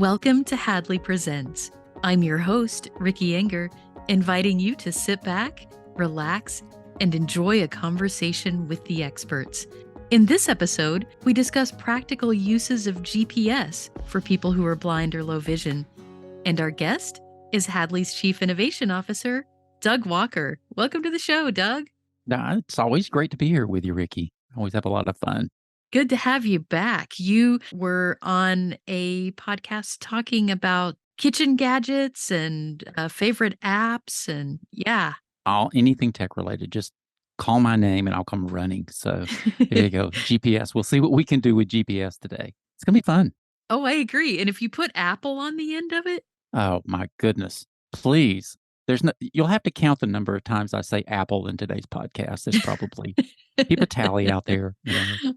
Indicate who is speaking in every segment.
Speaker 1: Welcome to Hadley Presents. I'm your host, Ricky Enger, inviting you to sit back, relax, and enjoy a conversation with the experts. In this episode, we discuss practical uses of GPS for people who are blind or low vision. And our guest is Hadley's Chief Innovation Officer, Doug Walker. Welcome to the show, Doug.
Speaker 2: It's always great to be here with you, Ricky. Always have a lot of fun.
Speaker 1: Good to have you back. You were on a podcast talking about kitchen gadgets and favorite apps, and yeah.
Speaker 2: Anything tech related, just call my name and I'll come running. So there you go. GPS. We'll see what we can do with GPS today. It's gonna be fun.
Speaker 1: Oh, I agree. And if you put Apple on the end of it,
Speaker 2: Oh my goodness. Please. You'll have to count the number of times I say Apple in today's podcast. There's probably keep a tally out there.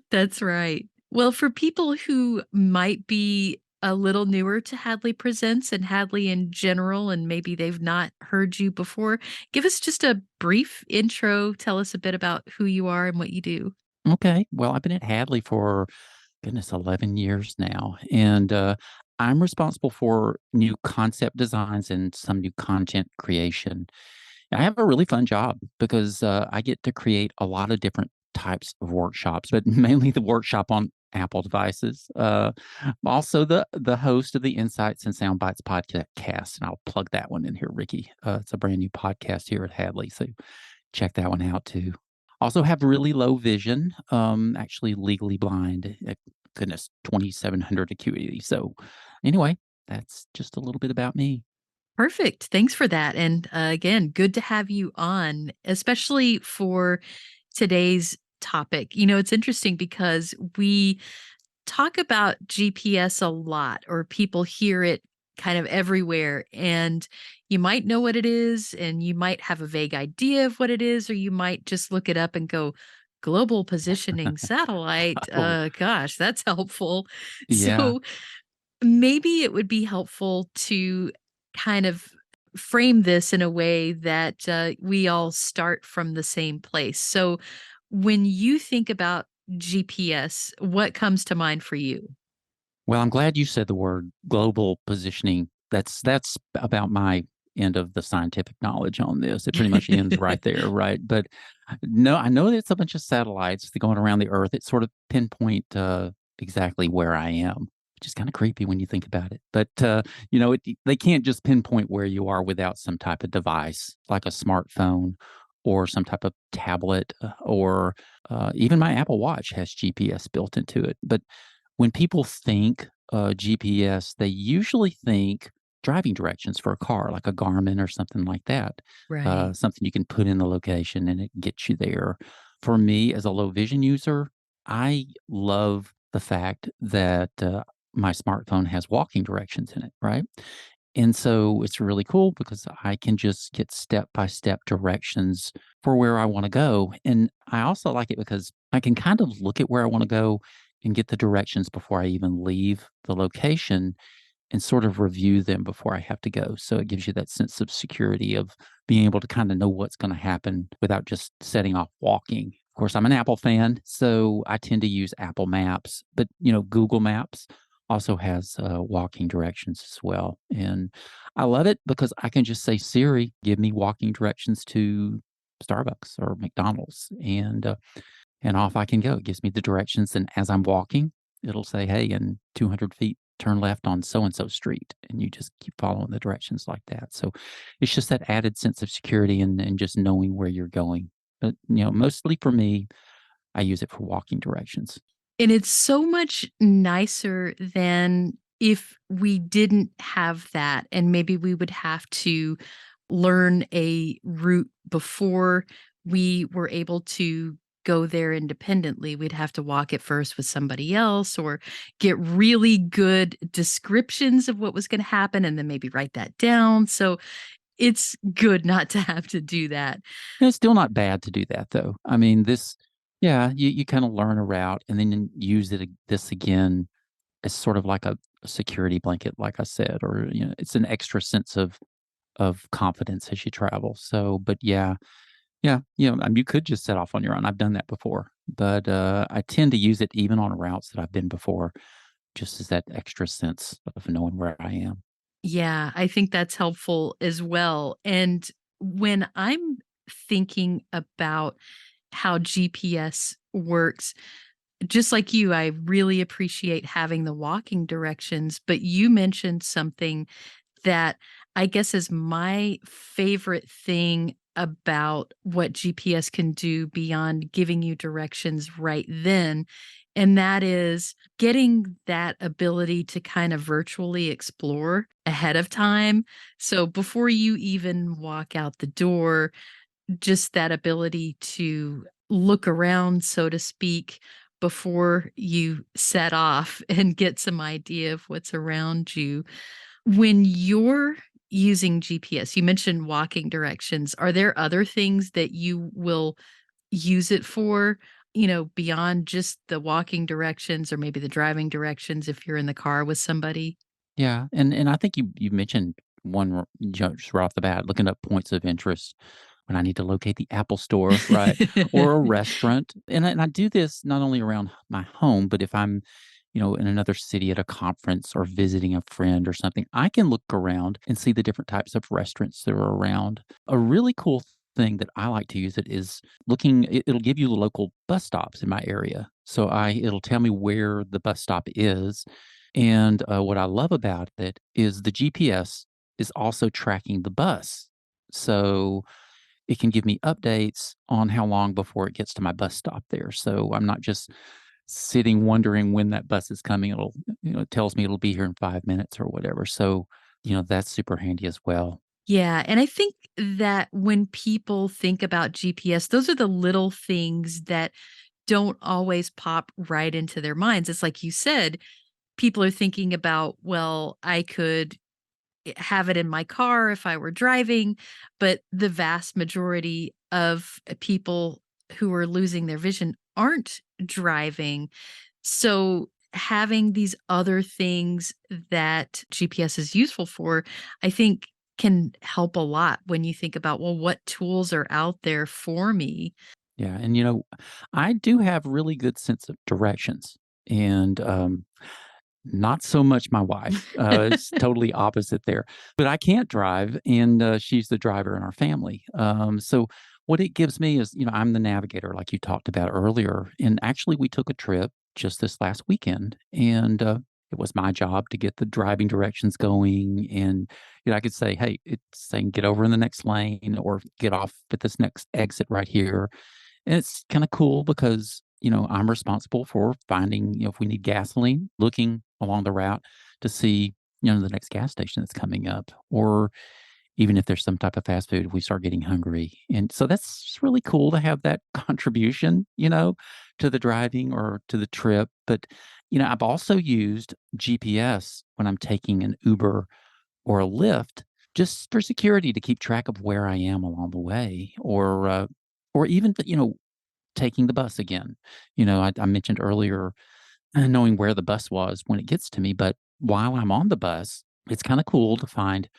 Speaker 1: That's right. Well, for people who might be a little newer to Hadley Presents and Hadley in general, and maybe they've not heard you before, give us just a brief intro. Tell us a bit about who you are and what you do.
Speaker 2: Okay. Well, I've been at Hadley for goodness, 11 years now. And I'm responsible for new concept designs and some new content creation. I have a really fun job because I get to create a lot of different types of workshops, but mainly the workshop on Apple devices. Also, the host of the Insights and Soundbites podcast, and I'll plug that one in here, Ricky. It's a brand new podcast here at Hadley, so check that one out too. Also have really low vision, actually legally blind. Goodness, 2700 acuity. So anyway, that's just a little bit about me.
Speaker 1: Perfect. Thanks for that. And again, good to have you on, especially for today's topic. You know, it's interesting because we talk about GPS a lot, or people hear it kind of everywhere, and you might know what it is, and you might have a vague idea of what it is, or you might just look it up and go, global positioning satellite.
Speaker 2: Oh,
Speaker 1: Gosh, that's helpful.
Speaker 2: yeah.
Speaker 1: So maybe it would be helpful to kind of frame this in a way that we all start from the same place. So when you think about GPS, what comes to mind for you?
Speaker 2: Well, I'm glad you said the word global positioning. That's about my end of the scientific knowledge on this. It pretty much ends right there, right? But no, I know that it's a bunch of satellites that going around the Earth. It sort of pinpoint exactly where I am, which is kind of creepy when you think about it. But they can't just pinpoint where you are without some type of device, like a smartphone or some type of tablet, or even my Apple Watch has GPS built into it. But when people think GPS, they usually think driving directions for a car, like a Garmin or something like that.
Speaker 1: Right.
Speaker 2: Something you can put in the location and it gets you there. For me, as a low vision user, I love the fact that my smartphone has walking directions in it, right? And so it's really cool because I can just get step by step directions for where I want to go. And I also like it because I can kind of look at where I want to go and get the directions before I even leave the location and sort of review them before I have to go. So it gives you that sense of security of being able to kind of know what's going to happen without just setting off walking. Of course, I'm an Apple fan, so I tend to use Apple Maps, but Google Maps also has walking directions as well. And I love it because I can just say, Siri, give me walking directions to Starbucks or McDonald's. And off I can go. It gives me the directions, and as I'm walking, it'll say, "Hey, in 200 feet, turn left on so and so street," and you just keep following the directions like that. So it's just that added sense of security and just knowing where you're going. But mostly for me, I use it for walking directions.
Speaker 1: And it's so much nicer than if we didn't have that, and maybe we would have to learn a route before we were able to go there independently. We'd have to walk it first with somebody else, or get really good descriptions of what was going to happen and then maybe write that down. So it's good not to have to do that.
Speaker 2: It's still not bad to do that, though. I mean, yeah, you kind of learn a route and then use this again as sort of like a security blanket, like I said, or it's an extra sense of confidence as you travel. So, but yeah, yeah, I mean, you could just set off on your own. I've done that before, but I tend to use it even on routes that I've been before just as that extra sense of knowing where I am.
Speaker 1: Yeah, I think that's helpful as well. And when I'm thinking about how GPS works, just like you, I really appreciate having the walking directions, but you mentioned something that I guess is my favorite thing about what GPS can do beyond giving you directions right then. And that is getting that ability to kind of virtually explore ahead of time. So before you even walk out the door, just that ability to look around, so to speak, before you set off and get some idea of what's around you. When you're using GPS, you mentioned walking directions. Are there other things that you will use it for, beyond just the walking directions or maybe the driving directions if you're in the car with somebody?
Speaker 2: Yeah, and I think you mentioned one just right off the bat, looking up points of interest when I need to locate the Apple Store, right, or a restaurant, and I do this not only around my home, but if I'm, in another city at a conference or visiting a friend or something, I can look around and see the different types of restaurants that are around. A really cool thing that I like to use it is it'll give you the local bus stops in my area. So it'll tell me where the bus stop is, and, what I love about it is the GPS is also tracking the bus. So, it can give me updates on how long before it gets to my bus stop there. So, I'm not just sitting wondering when that bus is coming. It tells me it'll be here in 5 minutes or whatever. So, that's super handy as well.
Speaker 1: Yeah, and I think that when people think about GPS, those are the little things that don't always pop right into their minds. It's like you said, people are thinking about, well, I could have it in my car if I were driving, but the vast majority of people who are losing their vision aren't driving. So having these other things that GPS is useful for, I think can help a lot when you think about, well, what tools are out there for me?
Speaker 2: Yeah, and, I do have really good sense of directions, and, not so much my wife, it's totally opposite there, but I can't drive, and, she's the driver in our family, so what it gives me is, I'm the navigator like you talked about earlier, and actually we took a trip just this last weekend, and, it was my job to get the driving directions going, and, I could say, "Hey," it's saying, "Get over in the next lane," or "Get off at this next exit right here," and it's kinda cool because, I'm responsible for finding, if we need gasoline, looking along the route to see, the next gas station that's coming up, or even if there's some type of fast food, we start getting hungry. And so that's just really cool to have that contribution, to the driving or to the trip. But, I've also used GPS when I'm taking an Uber or a Lyft just for security to keep track of where I am along the way, or even, taking the bus again. I mentioned earlier knowing where the bus was when it gets to me, but while I'm on the bus, it's kinda cool to find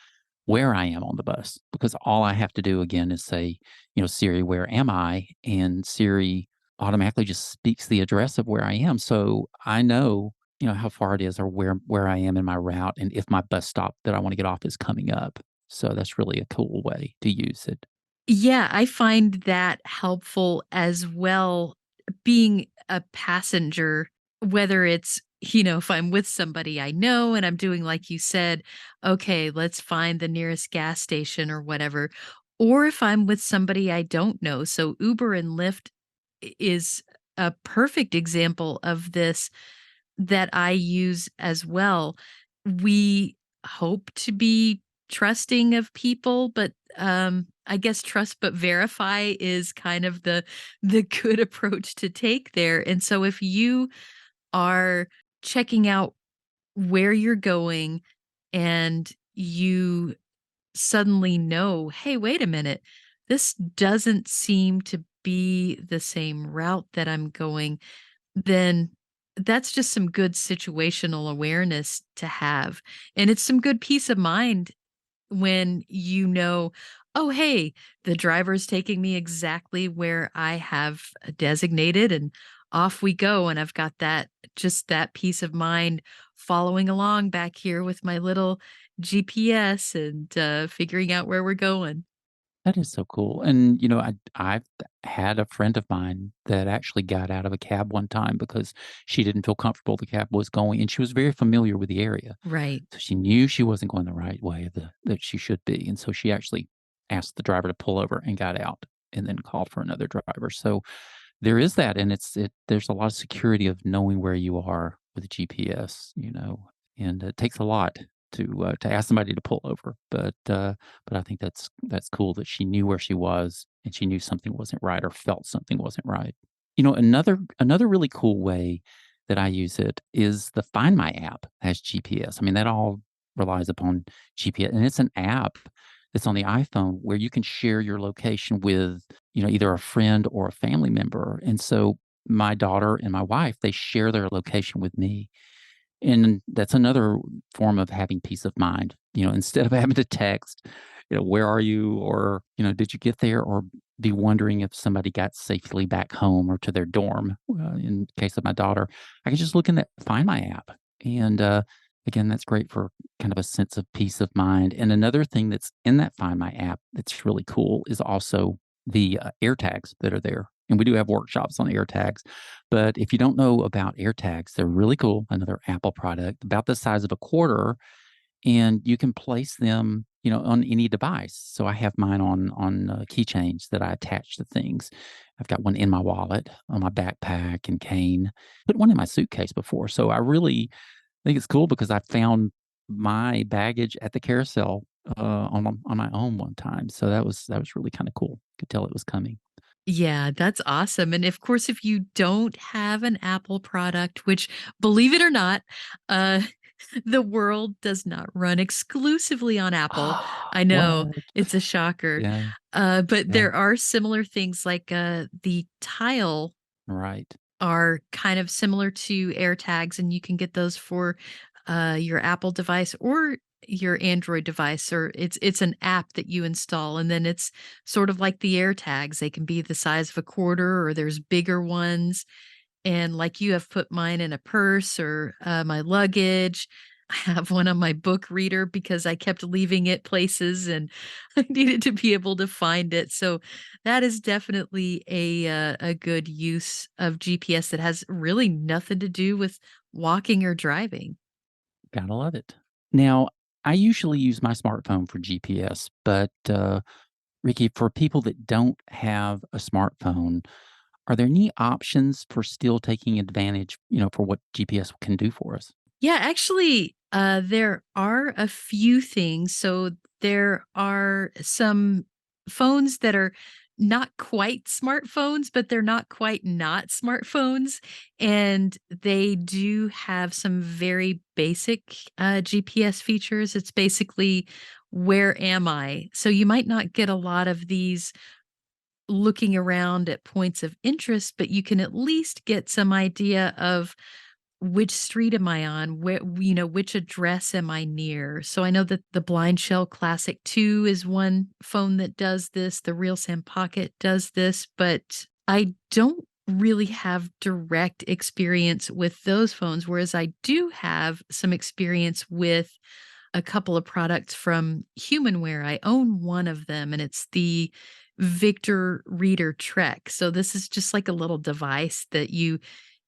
Speaker 2: where I am on the bus because all I have to do again is say, "Siri, where am I?" And Siri automatically just speaks the address of where I am, so I know, how far it is or where I am in my route and if my bus stop that I wanna get off is coming up. So that's really a cool way to use it.
Speaker 1: Yeah, I find that helpful as well. Being a passenger, whether it's, if I'm with somebody I know and I'm doing, like you said, okay, let's find the nearest gas station or whatever, or if I'm with somebody I don't know. So Uber and Lyft is a perfect example of this that I use as well. We hope to be trusting of people, but I guess trust but verify is kind of the good approach to take there. And so if you are checking out where you're going and you suddenly know, hey, wait a minute, this doesn't seem to be the same route that I'm going, then that's just some good situational awareness to have. And it's some good peace of mind when you know, oh, hey, the driver's taking me exactly where I have designated and off we go. And I've got that, just that peace of mind following along back here with my little GPS and, figuring out where we're going.
Speaker 2: That is so cool, and, I've had a friend of mine that actually got out of a cab one time because she didn't feel comfortable the cab was going, and she was very familiar with the area.
Speaker 1: Right.
Speaker 2: So she knew she wasn't going the right way that she should be, and so she actually asked the driver to pull over and got out and then called for another driver. So there is that, and there's a lot of security of knowing where you are with GPS, and it takes a lot to ask somebody to pull over, but I think that's cool that she knew where she was and she knew something wasn't right or felt something wasn't right. Another really cool way that I use it is the Find My app has GPS. I mean, that all relies upon GPS, and it's an app that's on the iPhone where you can share your location with, either a friend or a family member. And so my daughter and my wife, they share their location with me. And that's another form of having peace of mind, instead of having to text, where are you? Or, did you get there? Or be wondering if somebody got safely back home or to their dorm. In case of my daughter, I can just look in that Find My app. And again, that's great for kind of a sense of peace of mind. And another thing that's in that Find My app that's really cool is also the air tags that are there. And we do have workshops on air tags. But if you don't know about air tags, they're really cool. Another Apple product about the size of a quarter, and you can place them, on any device. So I have mine on keychains that I attach to things. I've got one in my wallet, on my backpack and cane. Put one in my suitcase before. So I really think it's cool because I found my baggage at the carousel on my own one time. So that was really kind of cool. Could tell it was coming.
Speaker 1: Yeah, that's awesome, and of course, if you don't have an Apple product, which, believe it or not, uh, the world does not run exclusively on Apple. I know,
Speaker 2: What?
Speaker 1: it's a shocker,
Speaker 2: Yeah,
Speaker 1: but
Speaker 2: yeah,
Speaker 1: there are similar things like, the Tile
Speaker 2: right.
Speaker 1: are kind of similar to AirTags, and you can get those for, your Apple device or your Android device, or it's an app that you install, and then it's sort of like the AirTags. They can be the size of a quarter, or there's bigger ones, and like you have put mine in a purse or, my luggage. I have one on my book reader because I kept leaving it places and I needed to be able to find it. So that is definitely a good use of GPS that has really nothing to do with walking or driving.
Speaker 2: Gotta love it. Now, I usually use my smartphone for GPS, but, Ricky, for people that don't have a smartphone, are there any options for still taking advantage, for what GPS can do for us?
Speaker 1: Yeah, actually, there are a few things. So there are some phones that are not quite smartphones, but they're not quite not smartphones. And they do have some very basic GPS features. It's basically, where am I? So you might not get a lot of these looking around at points of interest, but you can at least get some idea of which street am I on? Which address am I near? So I know that the Blind Shell Classic 2 is one phone that does this. The Real Sam Pocket does this, but I don't really have direct experience with those phones. Whereas I do have some experience with a couple of products from Humanware. I own one of them, and it's the Victor Reader Trek. So this is just like a little device that you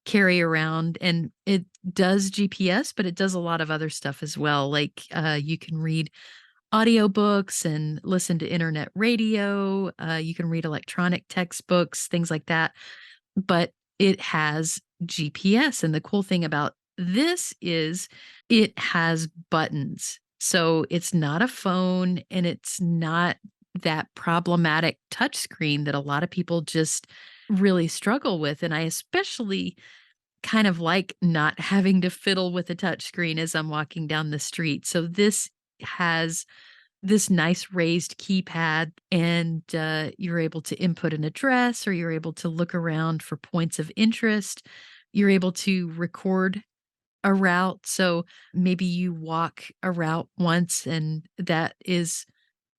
Speaker 1: carry around, and it does GPS, but it does a lot of other stuff as well. Like, you can read audiobooks and listen to internet radio, you can read electronic textbooks, things like that, but it has GPS, and the cool thing about this is it has buttons. So it's not a phone, and it's not that problematic touchscreen that a lot of people just really struggle with, and I especially kind of like not having to fiddle with a touchscreen as I'm walking down the street. So this has this nice raised keypad, and you're able to input an address, or you're able to look around for points of interest. You're able to record a route. So maybe you walk a route once and that is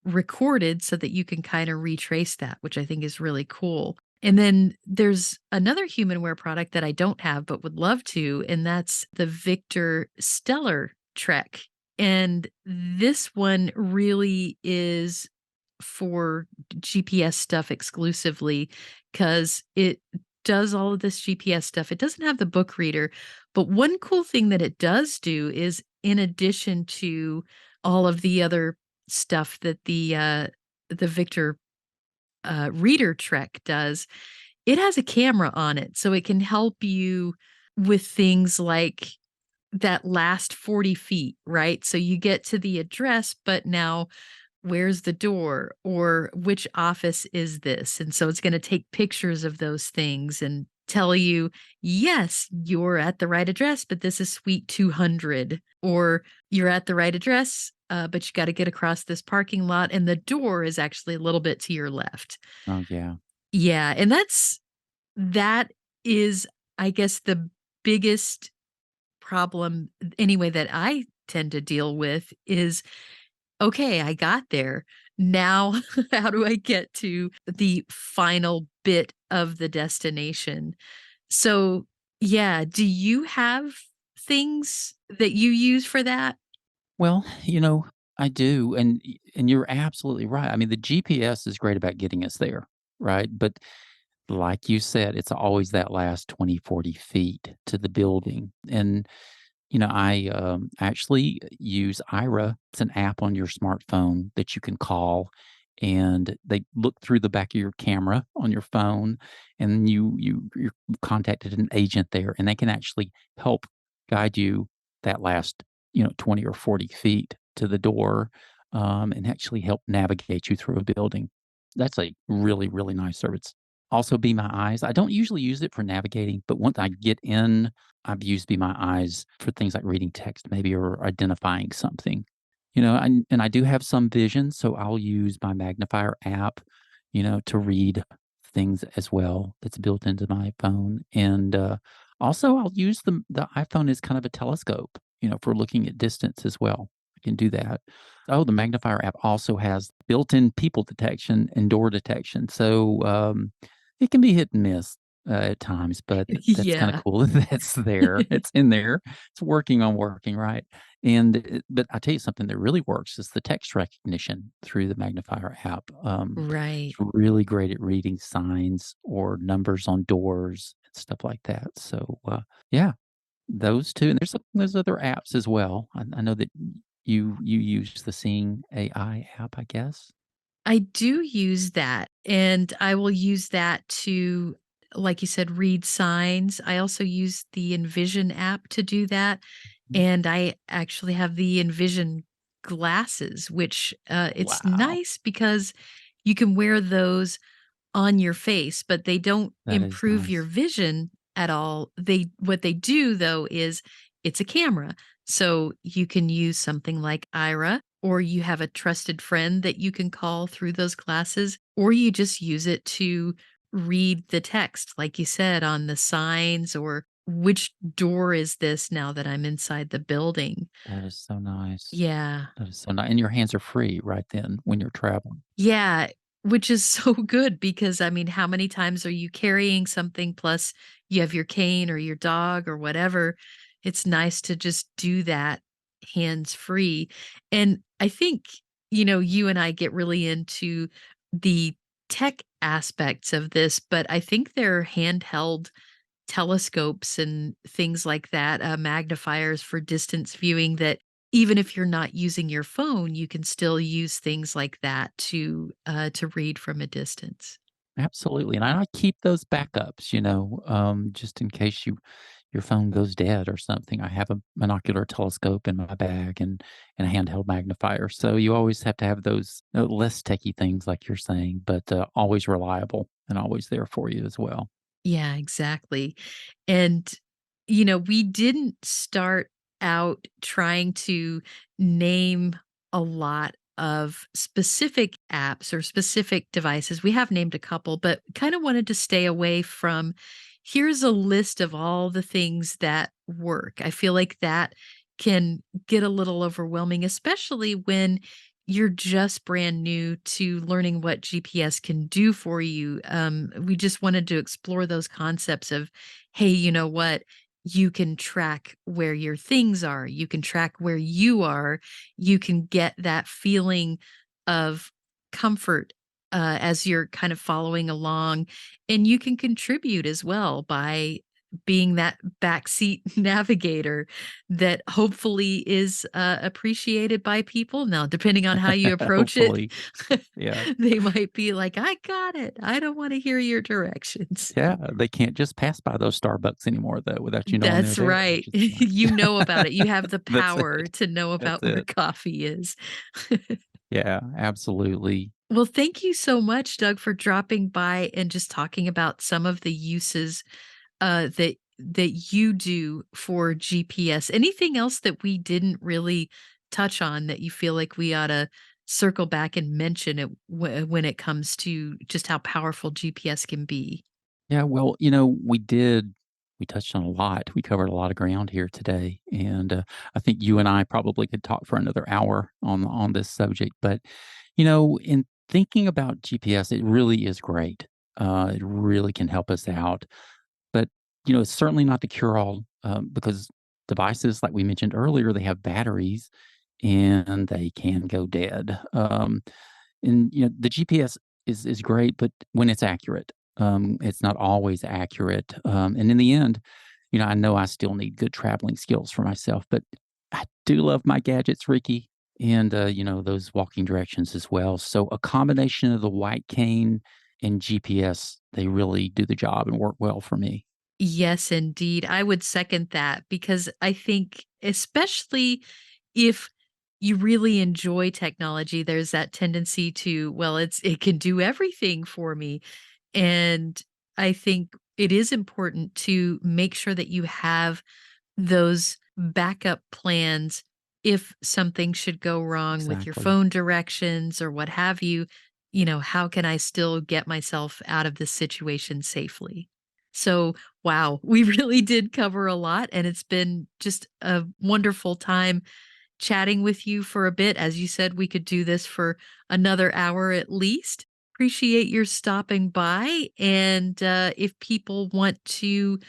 Speaker 1: recorded so that you can kind of retrace that, which I think is really cool. And then there's another humanware product that I don't have but would love to, and that's the Victor Stellar Trek. And this one really is for GPS stuff exclusively because it does all of this GPS stuff. It doesn't have the book reader, but one cool thing that it does do is in addition to all of the other stuff that the Victor reader Trek does, it has a camera on it, so it can help you with things like that last 40 feet, right? So you get to the address, but now where's the door or which office is this? And so it's going to take pictures of those things and tell you, yes, you're at the right address, but this is suite 200, or you're at the right address, but you got to get across this parking lot and the door is actually a little bit to your left.
Speaker 2: Oh, yeah.
Speaker 1: Yeah. And that is, I guess, the biggest problem anyway that I tend to deal with is, okay, I got there. Now, how do I get to the final bit of the destination? So, yeah, do you have things that you use for that?
Speaker 2: Well, I do, and you're absolutely right. I mean, the GPS is great about getting us there, right? But like you said, it's always that last 20, 40 feet to the building. And I actually use Ira. It's an app on your smartphone that you can call, and they look through the back of your camera on your phone, and you're contacted an agent there, and they can actually help guide you that last 20 or 40 feet to the door, and actually help navigate you through a building. That's a really really nice service. Also, Be My Eyes. I don't usually use it for navigating, but once I get in, I've used Be My Eyes for things like reading text maybe or identifying something. And I do have some vision, so I'll use my magnifier app, to read things as well that's built into my phone. And also I'll use the iPhone as kind of a telescope, for looking at distance as well. I can do that. Oh, the magnifier app also has built-in people detection and door detection. So it can be hit and miss at times, but that's kinda
Speaker 1: Yeah.
Speaker 2: cool that that's there. It's in there. It's working on working, right? But I tell you something that really works is the text recognition through the magnifier app.
Speaker 1: Right.
Speaker 2: It's really great at reading signs or numbers on doors and stuff like that. So, yeah, those 2, and there's other apps as well. I know that you use the Seeing AI app, I guess?
Speaker 1: I do use that, and I will use that to, like you said, read signs. I also use the Envision app to do that,
Speaker 2: Mhm.
Speaker 1: and I actually have the Envision glasses, which, it's
Speaker 2: Wow,
Speaker 1: nice because you can wear those on your face, but they don't
Speaker 2: that is
Speaker 1: improve your
Speaker 2: nice.
Speaker 1: vision at all. What they do though is it's a camera. So you can use something like Ira, or you have a trusted friend that you can call through those glasses, or you just use it to read the text, like you said, on the signs, or which door is this now that I'm inside the building.
Speaker 2: That is so nice.
Speaker 1: Yeah.
Speaker 2: That is so nice, and your hands are free right then when you're traveling.
Speaker 1: Yeah, which is so good because, I mean, how many times are you carrying something plus you have your cane or your dog or whatever? It's nice to just do that hands free. And I think, you and I get really into the tech aspects of this, but I think they're handheld telescopes and things like that, magnifiers for distance viewing that even if you're not using your phone, you can still use things like that to read from a distance.
Speaker 2: Absolutely, and I keep those backups, just in case your phone goes dead or something. I have a monocular telescope in my bag and a handheld magnifier, so you always have to have those, less techy things like you're saying, but, always reliable and always there for you as well.
Speaker 1: Yeah, exactly. And, we didn't start out trying to name a lot of specific apps or specific devices. We have named a couple, but kind of wanted to stay away from here's a list of all the things that work. I feel like that can get a little overwhelming, especially when you're just brand new to learning what GPS can do for you. We just wanted to explore those concepts of, hey, you know what? You can track where your things are, you can track where you are, you can get that feeling of comfort as you're kind of following along, and you can contribute as well by being that backseat navigator that hopefully is appreciated by people. Now, depending on how you approach it,
Speaker 2: Hopefully. Yeah.
Speaker 1: they might be like, I got it. I don't want to hear your directions.
Speaker 2: Yeah, they can't just pass by those Starbucks anymore, though, without you knowing they're
Speaker 1: That's
Speaker 2: there,
Speaker 1: right.
Speaker 2: which is nice.
Speaker 1: You know about it. You have the
Speaker 2: That's
Speaker 1: power
Speaker 2: it.
Speaker 1: to know
Speaker 2: That's
Speaker 1: about where
Speaker 2: it.
Speaker 1: coffee is.
Speaker 2: Yeah, absolutely.
Speaker 1: Well, thank you so much, Doug, for dropping by and just talking about some of the uses that you do for GPS. Anything else that we didn't really touch on that you feel like we ought to circle back and mention it when it comes to just how powerful GPS can be?
Speaker 2: Yeah, well, we touched on a lot. We covered a lot of ground here today, and, I think you and I probably could talk for another hour on this subject, but, in thinking about GPS, it really is great. It really can help us out, but, it's certainly not the cure all, because devices, like we mentioned earlier, they have batteries, and they can go dead. And, the GPS is great, but when it's accurate, it's not always accurate. And in the end, I know I still need good traveling skills for myself, but I do love my gadgets, Ricky, and, those walking directions as well. So a combination of the white cane and GPS, they really do the job and work well for me.
Speaker 1: Yes, indeed. I would second that because I think, especially if you really enjoy technology, there's that tendency to, well, it can do everything for me. And I think it is important to make sure that you have those backup plans if something should go wrong with your
Speaker 2: Exactly.
Speaker 1: phone directions or what have you. How can I still get myself out of this situation safely? So, wow, we really did cover a lot, and it's been just a wonderful time chatting with you for a bit. As you said, we could do this for another hour at least. Appreciate your stopping by. And if people want to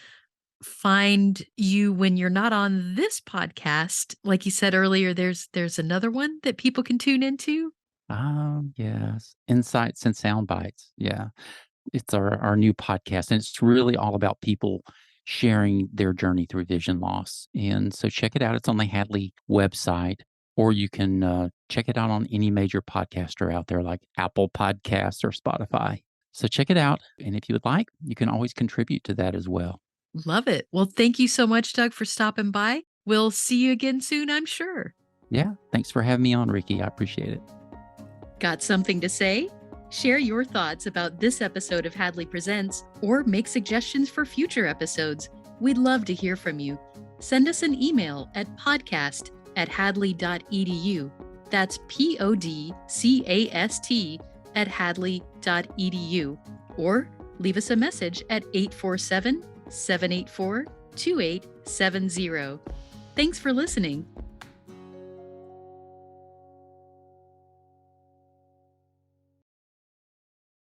Speaker 1: find you when you're not on this podcast, like you said earlier, there's another one that people can tune into.
Speaker 2: Yes. Insights and sound bites. Yeah. It's our new podcast, and it's really all about people sharing their journey through vision loss. And so check it out. It's on the Hadley website, or you can check it out on any major podcaster out there like Apple Podcasts or Spotify. So check it out. And if you would like, you can always contribute to that as well.
Speaker 1: Love it. Well, thank you so much, Doug, for stopping by. We'll see you again soon, I'm sure.
Speaker 2: Yeah. Thanks for having me on, Ricky. I appreciate it.
Speaker 1: Got something to say? Share your thoughts about this episode of Hadley Presents or make suggestions for future episodes. We'd love to hear from you. Send us an email at podcast@hadley.edu. That's podcast at hadley.edu. Or leave us a message at 847 784 2870. Thanks for listening.